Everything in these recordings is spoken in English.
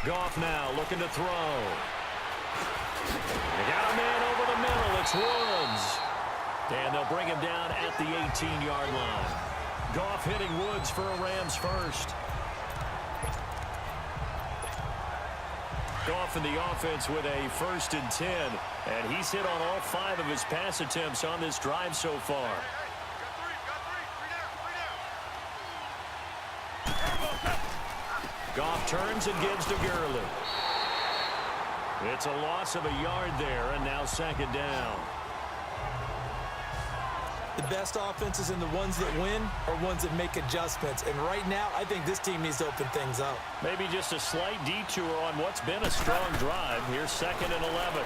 Goff now looking to throw. They got a man over the middle. It's Woods. And they'll bring him down at the 18-yard line. Goff hitting Woods for a Rams first. Goff in the offense with a 1st and 10. And he's hit on all 5 of his pass attempts on this drive so far. Goff turns and gives to Gurley. It's a loss of a yard there, and now 2nd down. The best offenses and the ones that win are ones that make adjustments. And right now, I think this team needs to open things up. Maybe just a slight detour on what's been a strong drive. Here's 2nd and 11.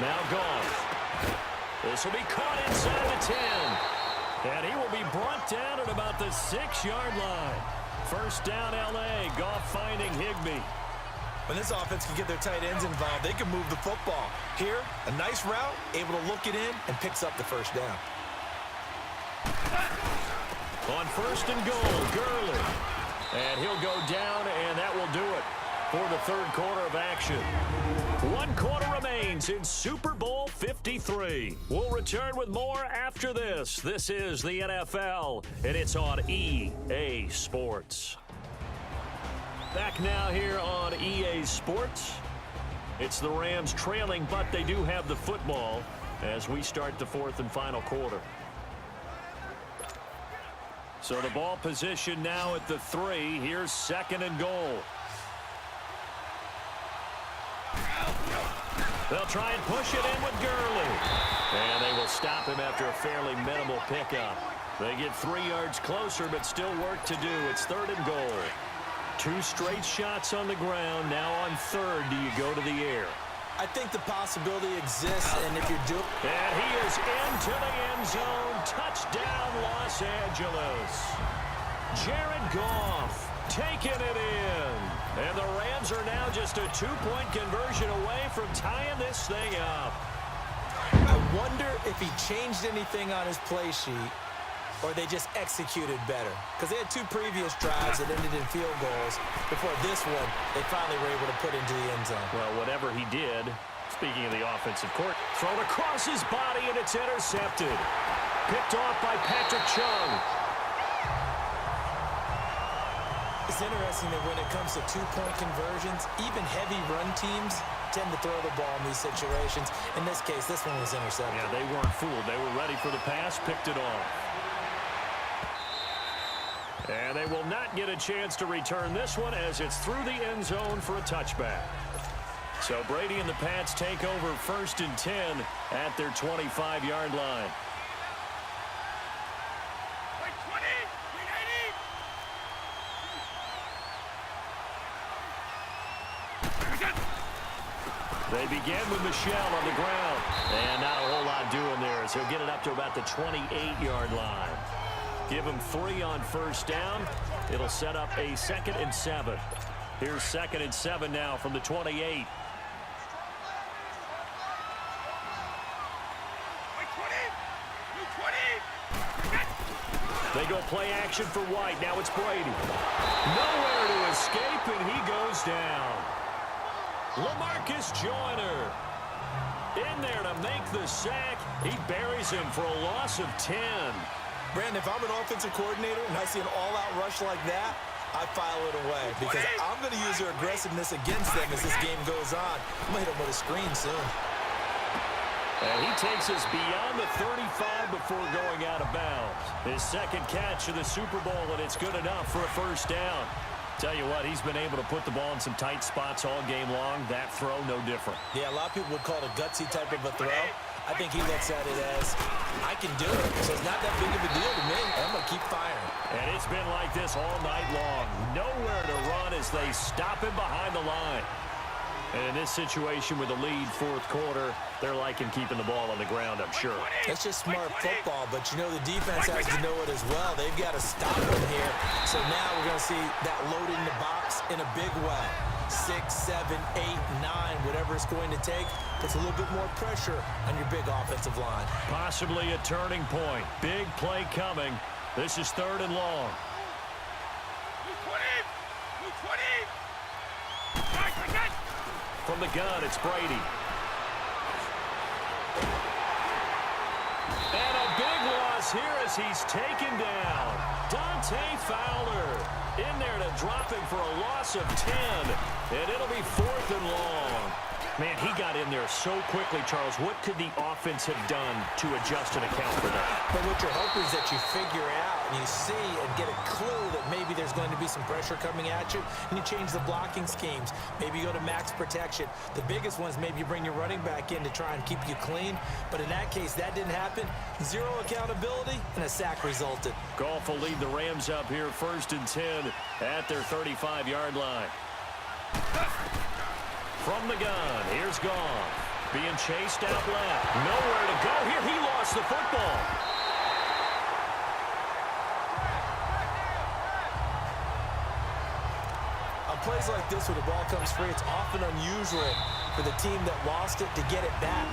Now Goff. This will be caught inside the 10. And he will be brought down at about the 6-yard line. 1st down, L.A. Goff finding Higbee. When this offense can get their tight ends involved, they can move the football. Here, a nice route, able to look it in, and picks up the 1st down. On 1st and goal, Gurley. And he'll go down, and that will do it for the 3rd quarter of action. 1 quarter remains in Super Bowl 53. We'll return with more after this. This is the NFL, and it's on EA Sports. Back now here on EA Sports. It's the Rams trailing, but they do have the football as we start the 4th and final quarter. So the ball position now at the 3. Here's 2nd and goal. They'll try and push it in with Gurley. And they will stop him after a fairly minimal pickup. They get 3 yards closer, but still work to do. It's 3rd and goal. 2 straight shots on the ground. Now on 3rd, do you go to the air? I think the possibility exists, and if you're doing... And he is into the end zone. Touchdown, Los Angeles. Jared Goff taking it in. And the Rams are now just a 2-point conversion away from tying this thing up. I wonder if he changed anything on his play sheet, or they just executed better. Because they had 2 previous drives that ended in field goals. Before this one, they finally were able to put into the end zone. Well, whatever he did, speaking of the offensive court, thrown across his body, and it's intercepted. Picked off by Patrick Chung. It's interesting that when it comes to 2-point conversions, even heavy run teams tend to throw the ball in these situations. In this case, this one was intercepted. Yeah, they weren't fooled. They were ready for the pass, picked it off. And they will not get a chance to return this one as it's through the end zone for a touchback. So Brady and the Pats take over 1st and 10 at their 25-yard line. They begin with Michel on the ground. And not a whole lot doing there as he'll get it up to about the 28-yard line. Give him 3 on 1st down. It'll set up a 2nd and 7. Here's 2nd and 7 now from the 28. They go play action for White. Now it's Brady. Nowhere to escape, and he goes down. LaMarcus Joyner in there to make the sack. He buries him for a loss of 10. Brandon, if I'm an offensive coordinator and I see an all-out rush like that, I file it away because I'm going to use their aggressiveness against them as this game goes on. I'm going to hit them with a screen soon. And he takes us beyond the 35 before going out of bounds. His 2nd catch of the Super Bowl, and it's good enough for a 1st down. Tell you what, he's been able to put the ball in some tight spots all game long. That throw, no different. Yeah, a lot of people would call it a gutsy type of a throw. I think he looks at it as, I can do it, so it's not that big of a deal to me. I'm going to keep firing. And it's been like this all night long. Nowhere to run as they stop him behind the line. And in this situation with the lead 4th quarter, they're liking keeping the ball on the ground, I'm sure. That's just smart football, but you know the defense has to know it as well. They've got to stop him here. So now we're going to see that load in the box in a big way. 6, 7, 8, 9, whatever it's going to take. It's a little bit more pressure on your big offensive line. Possibly a turning point. Big play coming. This is 3rd and long. From the gun, it's Brady. And a big loss here as he's taken down. Dante Fowler in there to drop him for a loss of 10. And it'll be 4th and long. Man, he got in there so quickly, Charles. What could the offense have done to adjust and account for that? But what you're hoping is that you figure out and you see and get a clue that maybe there's going to be some pressure coming at you, and you change the blocking schemes. Maybe you go to max protection. The biggest one is maybe you bring your running back in to try and keep you clean. But in that case, that didn't happen. 0 accountability, and a sack resulted. Goff will lead the Rams up here 1st and 10 at their 35-yard line. From the gun, here's Goff. Being chased out left. Nowhere to go here. He lost the football. On plays like this where the ball comes free, it's often unusual for the team that lost it to get it back.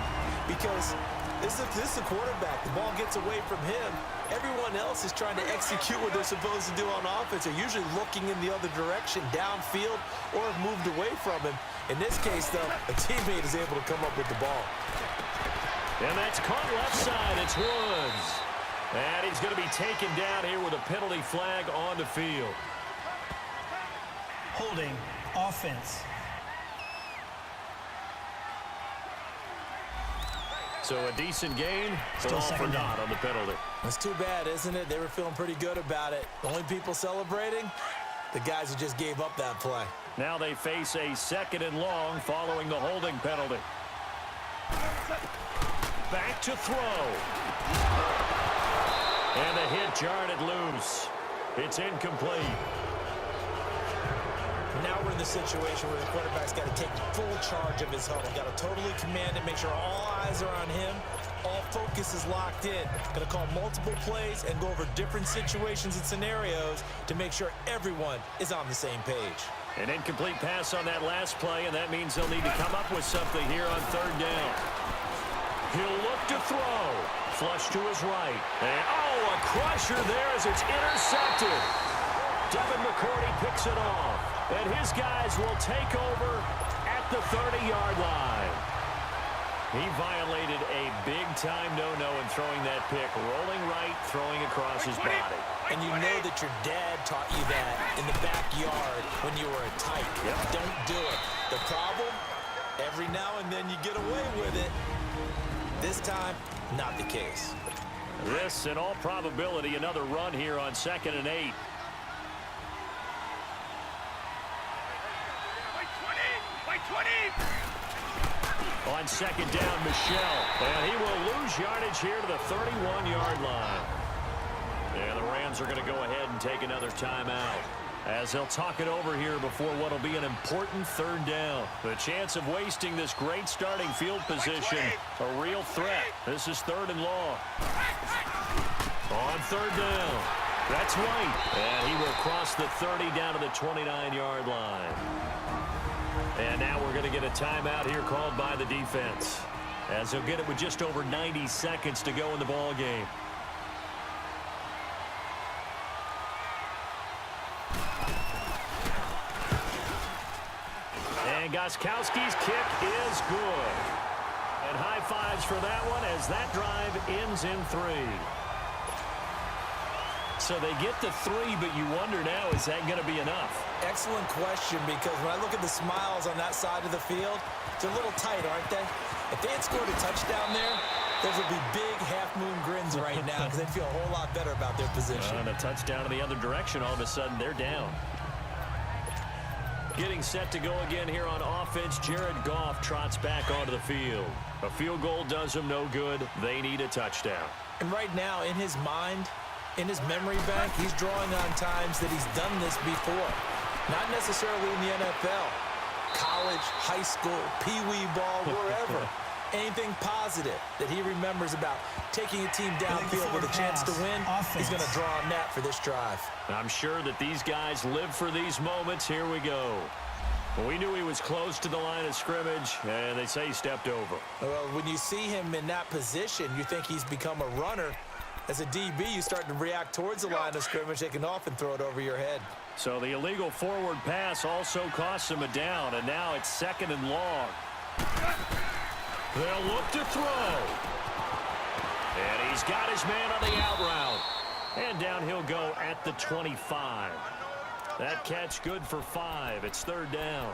Because this is a quarterback. The ball gets away from him. Everyone else is trying to execute what they're supposed to do on offense. They're usually looking in the other direction, downfield, or have moved away from him. In this case, though, a teammate is able to come up with the ball. And that's caught left side. It's Woods. And he's going to be taken down here with a penalty flag on the field. Holding offense. So a decent gain, but Still all for second naught down. on the penalty. That's too bad, isn't it? They were feeling pretty good about it. The only people celebrating, the guys who just gave up that play. Now they face a 2nd and long following the holding penalty. Back to throw. And the hit jarred it loose. It's incomplete. Now we're in the situation where the quarterback's got to take full charge of his huddle. Got to totally command it, make sure all eyes are on him. All focus is locked in. Got to call multiple plays and go over different situations and scenarios to make sure everyone is on the same page. An incomplete pass on that last play, and that means they'll need to come up with something here on 3rd down. He'll look to throw. Flush to his right. And, a crusher there as it's intercepted. Devin McCourty picks it off. And his guys will take over at the 30-yard line. He violated a big-time no-no in throwing that pick. Rolling right, throwing across his body. And you know that your dad taught you that in the backyard when you were a tyke. Yep. Don't do it. The problem, every now and then you get away with it. This time, not the case. This, in all probability, another run here on 2nd and 8. On 2nd down, Michelle. And he will lose yardage here to the 31-yard line. And the Rams are going to go ahead and take another timeout, as they'll talk it over here before what will be an important 3rd down. The chance of wasting this great starting field position, a real threat. This is 3rd and long. On 3rd down, that's White. And he will cross the 30 down to the 29-yard line. And now we're going to get a timeout here called by the defense, as they'll get it with just over 90 seconds to go in the ball game. And Gostkowski's kick is good. And high fives for that one as that drive ends in 3. So they get to 3, but you wonder now, is that going to be enough? Excellent question, because when I look at the smiles on that side of the field, they're a little tight, aren't they? If they had scored a touchdown there, those would be big half-moon grins right now because they'd feel a whole lot better about their position. And a touchdown in the other direction, all of a sudden they're down. Getting set to go again here on offense, Jared Goff trots back onto the field. A field goal does him no good. They need a touchdown. And right now, in his mind, in his memory bank, he's drawing on times that he's done this before. Not necessarily in the NFL. College, high school, pee-wee ball, wherever. Anything positive that he remembers about taking a team downfield with a chance to win, he's going to draw on that for this drive. I'm sure that these guys live for these moments. Here we go. We knew he was close to the line of scrimmage, and they say he stepped over. Well, when you see him in that position, you think he's become a runner. As a DB, you start to react towards the line of scrimmage. They can often throw it over your head. So the illegal forward pass also costs him a down, and now it's 2nd and long. They'll look to throw. And he's got his man on the out route. And down he'll go at the 25. That catch good for 5. It's 3rd down.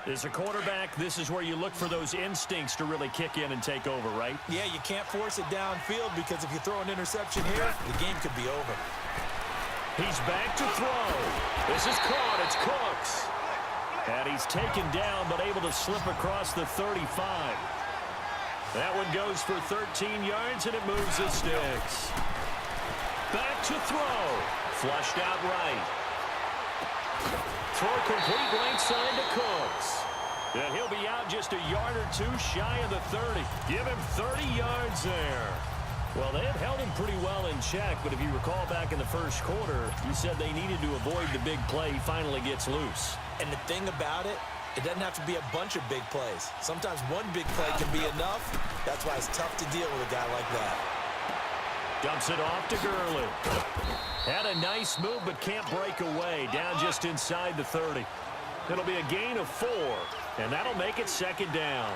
As a quarterback, this is where you look for those instincts to really kick in and take over, right? Yeah, you can't force it downfield because if you throw an interception here, the game could be over. He's back to throw. This is caught. It's Cooks. And he's taken down but able to slip across the 35. That one goes for 13 yards, and it moves the sticks. Back to throw. Flushed out right. Throw complete right side to Cooks. And he'll be out just a yard or two shy of the 30. Give him 30 yards there. Well, they had held him pretty well in check, but if you recall back in the first quarter, you said they needed to avoid the big play. He finally gets loose. And the thing about it, it doesn't have to be a bunch of big plays. Sometimes one big play can be enough. That's why it's tough to deal with a guy like that. Dumps it off to Gurley. Had a nice move, but can't break away. Down just inside the 30. It'll be a gain of 4, and that'll make it 2nd down.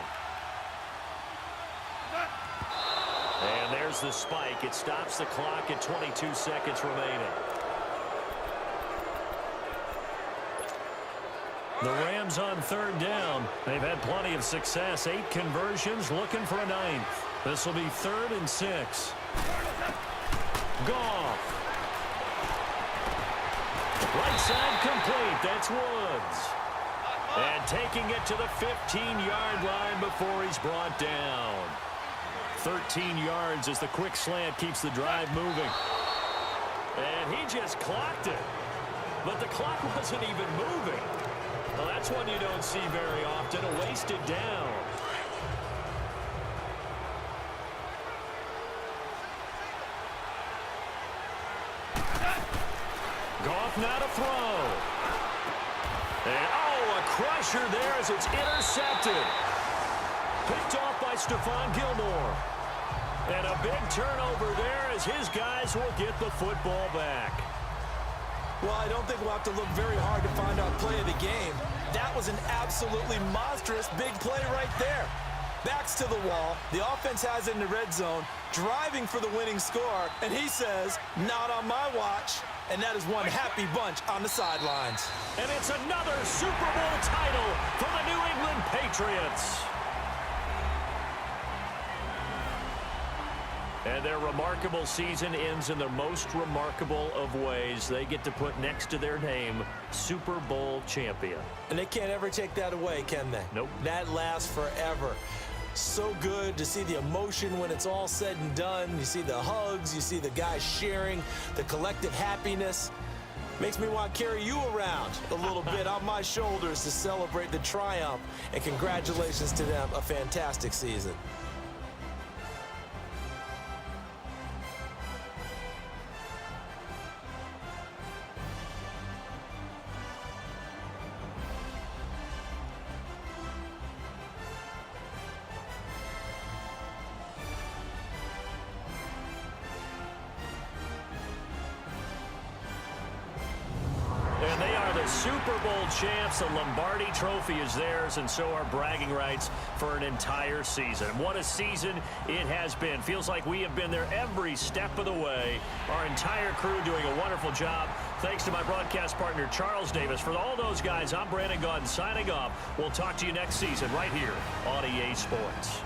And there's the spike. It stops the clock at 22 seconds remaining. The Rams on 3rd down. They've had plenty of success. 8 conversions, looking for a 9th. This will be 3rd and 6. Goff. Right side complete. That's Woods. And taking it to the 15-yard line before he's brought down. 13 yards as the quick slant keeps the drive moving. And he just clocked it. But the clock wasn't even moving. Well, that's one you don't see very often, a wasted down. Goff now to throw. And, a crusher there as it's intercepted. Picked off by Stephon Gilmore. And a big turnover there as his guys will get the football back. Well, I don't think we'll have to look very hard to find our play of the game. That was an absolutely monstrous big play right there. Backs to the wall. The offense has it in the red zone, driving for the winning score, and he says, not on my watch. And that is one happy bunch on the sidelines. And it's another Super Bowl title for the New England Patriots. And their remarkable season ends in the most remarkable of ways. They get to put next to their name, Super Bowl champion. And they can't ever take that away, can they? Nope. That lasts forever. So good to see the emotion when it's all said and done. You see the hugs, you see the guys sharing, the collective happiness. Makes me want to carry you around a little bit on my shoulders to celebrate the triumph. And congratulations to them, a fantastic season. And they are the Super Bowl champs. The Lombardi Trophy is theirs, and so are bragging rights for an entire season. What a season it has been. Feels like we have been there every step of the way. Our entire crew doing a wonderful job. Thanks to my broadcast partner, Charles Davis. For all those guys, I'm Brandon Gaudin signing off. We'll talk to you next season right here on EA Sports.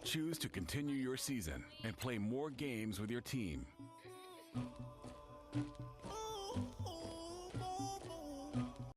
Choose to continue your season and play more games with your team.